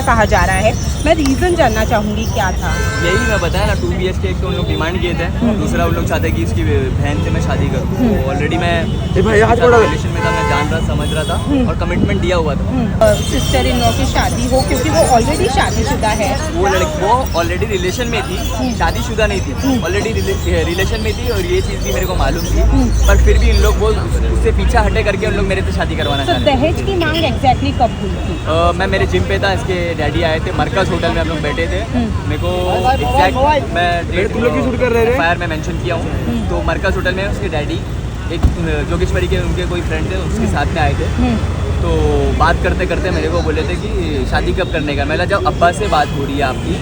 ऐसा कहा जा रहा है। मैं रीज़न जानना चाहूँगी क्या था। यही मैं बताया ना, 2 BHK एक तो उन लोग डिमांड किए थे, दूसरा उन लोग चाहते कि इसकी बहन से मैं शादी करूँ। तो ऑलरेडी मैं रिलेशन में था, मैं जान रहा समझ रहा था और कमिटमेंट दिया हुआ था। सिस्टर इन लॉ की शादी हो, क्योंकि वो ऑलरेडी शादीशुदा है। वो ऑलरेडी रिलेशन में थी, शादीशुदा नहीं थी, ऑलरेडी रिलेशन में थी और ये चीज़ भी मेरे को मालूम थी। पर फिर भी इन लोग वो उससे पीछा हटे करके उन लोग मेरे से शादी करवाना तो चाह रहे दहेज की मांग एग्जैक्टली कब हुई थी? थे। मैं मेरे जिम पे था, इसके डैडी आए थे, मरकज होटल में हम लोग बैठे थे। मेरे को एग्जैक्ट मैं डेट फायर में मेंशन किया हूँ। तो मरकज होटल में उसके डैडी एक जोगेश्वरी के उनके कोई फ्रेंड थे, उसके साथ में आए थे। तो बात करते करते मेरे को बोले थे कि शादी कब करने का। मैंने जब अब्बा से बात हो रही है आपकी,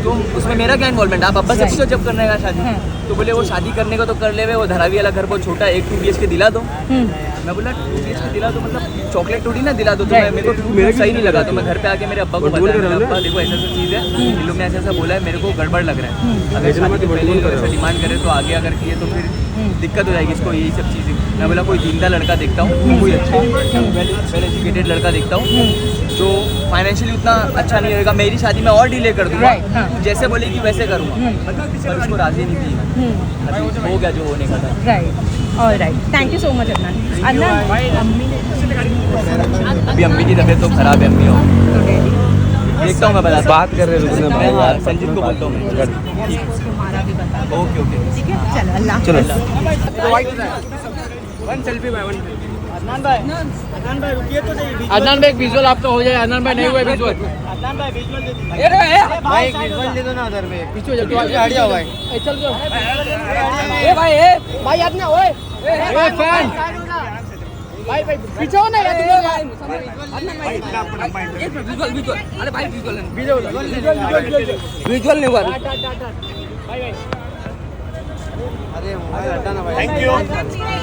तो उसमें मेरा क्या इन्वॉल्वमेंट, आप अब्बा से पूछो जब करने का शादी। तो बोले वो शादी करने को तो कर ले, वो धरावी वाला घर बहुत छोटा, 1 2 BHK दिला दो। मैं बोला 2 BHK दिला दो मतलब चॉकलेट थोड़ी ना दिला दो। तो मेरे को सही नहीं लगा। तो मैं घर पे आके मेरे अब्बा को बताया, अब्बा देखो ऐसा ऐसा चीज़ है, इन लोग ने ऐसा ऐसा बोला है, मेरे को गड़बड़ लग रहा है। अगर शादी के पहले ऐसा डिमांड करे तो आगे अगर किए तो फिर दिक्कत हो जाएगी इसको, यही सब चीज़ें। मैं बोला कोई जिंदा लड़का देखता हूँ, कोई अच्छा वेल एजुकेटेड लड़का देखता हूँ जो फाइनेंशियली उतना अच्छा नहीं होगा। मेरी शादी में और डिले कर दूँगा, जैसे बोलेगी वैसे करूँगा। पर उसको राजी नहीं थी, अभी हो गया जो होने का था। Right, alright, thank you so much Adnan. अभी अम्मी की तबीयत तो खराब है, अम्मी हो देखता हूँ मैं बताता बात कर रहे हैं मैं। हाँ संजीत को बोलता हूँ मैं। ओके ओके ठीक है, चलो अल्लाह। अदनान भाई एक विजुअल आपका हो जाए। अदनान भाई नहीं हुआ विजुअल। भाई एक विजुअल दे दो ना उधर में। पीछे चल हट जाओ भाई। चल ए भाई अपना ओए ए फैन भाई पीछे हो ना यार। विजुअल अरे भाई विजुअल नहीं हुआ।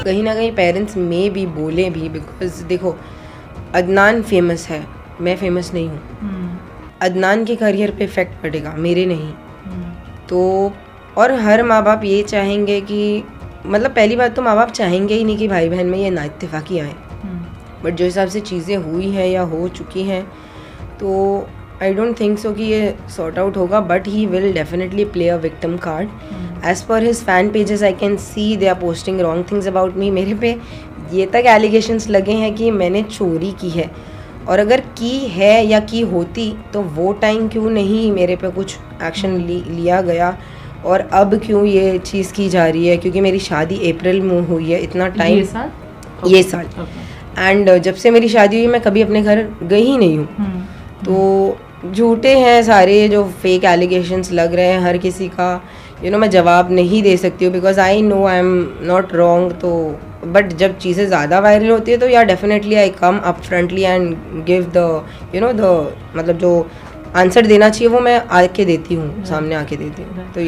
कहीं ना कहीं पेरेंट्स में भी बोले भी, बिकॉज देखो अदनान फेमस है, मैं फेमस नहीं हूँ। अदनान के करियर पे इफेक्ट पड़ेगा, मेरे नहीं। तो और हर माँ बाप ये चाहेंगे कि मतलब पहली बात तो माँ बाप चाहेंगे ही नहीं कि भाई बहन में ये ना इत्तेफाकी आए। बट जो हिसाब से चीज़ें हुई हैं या हो चुकी हैं, तो आई डोंट थिंक सो कि ये सॉर्ट आउट होगा। But he will definitely play a victim card. As per his fan pages I can see they are posting wrong things about me. मेरे पे ये तक एलिगेशंस लगे हैं कि मैंने चोरी की है, और अगर की है या की होती तो वो टाइम क्यों नहीं मेरे पे कुछ एक्शन लिया गया, और अब क्यों ये चीज़ की जा रही है। क्योंकि मेरी शादी अप्रैल में हुई है, इतना टाइम ये साल एंड जब से मेरी शादी हुई मैं कभी अपने घर गई ही नहीं हूँ। तो झूठे हैं सारे जो फेक एलिगेशंस लग रहे हैं हर किसी का। मैं जवाब नहीं दे सकती हूँ because I know I am not wrong. तो बट जब चीज़ें ज़्यादा वायरल होती है तो या definitely I come up frontly and give the मतलब जो आंसर देना चाहिए वो मैं आके देती हूँ, सामने आके देती हूँ। तो ये